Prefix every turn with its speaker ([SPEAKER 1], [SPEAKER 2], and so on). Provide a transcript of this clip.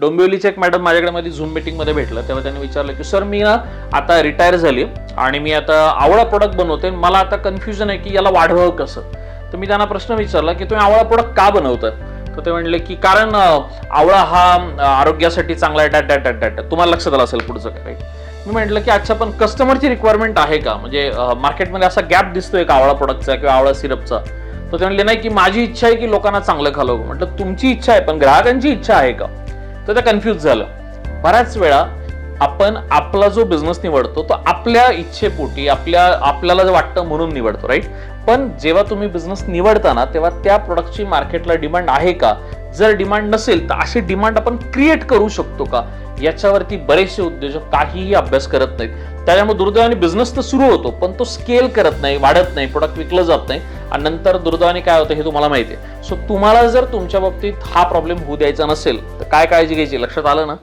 [SPEAKER 1] डोंबिवलीचे एक मॅडम माझ्याकडे मध्ये झूम मीटिंगमध्ये भेटलं, तेव्हा त्यांनी विचारलं की सर मी ना आता रिटायर झाली आणि मी आता आवळा प्रोडक्ट बनवते, मला आता कन्फ्युजन आहे की याला वाढवावं कसं. तर मी त्यांना प्रश्न विचारला की तुम्ही आवळा प्रोडक्ट का बनवता. तर ते म्हणले की कारण आवळा हा आरोग्यासाठी चांगला आहे डॅट. तुम्हाला लक्षात आलं असेल पुढचं काय. मी म्हटलं की अच्छा पण कस्टमरची रिक्वायरमेंट आहे का, म्हणजे मार्केटमध्ये असा गॅप दिसतोय का आवळा प्रोडक्टचा किंवा आवळा सिरपचा. तर ते म्हणले नाही की माझी इच्छा आहे की लोकांना चांगलं घालवं. म्हटलं तुमची इच्छा आहे पण ग्राहकांची इच्छा आहे का. तर ते कन्फ्युज झालं. बऱ्याच वेळा आपण आपला जो बिझनेस निवडतो तो आपल्या इच्छेपोटी आपल्याला जे वाटतं म्हणून निवडतो, राईट. पण जेव्हा तुम्ही बिझनेस निवडताना तेव्हा त्या प्रोडक्टची मार्केटला डिमांड आहे का. जर डिमांड नसेल तर अशी डिमांड आपण क्रिएट करू शकतो का, याच्यावरती बरेचसे उद्योजक काहीही अभ्यास करत नाहीत. त्याच्यामुळे दुर्दैवाने बिझनेस तर सुरू होतो पण तो स्केल करत नाही, वाढत नाही, प्रोडक्ट विकलं जात नाही आणि नंतर दुर्दैवाने काय होतं हे तुम्हाला माहिती आहे. सो तुम्हाला जर तुमच्या बाबतीत हा प्रॉब्लेम होऊ द्यायचा नसेल तर काय काळजी घ्यायची, लक्षात आलं ना.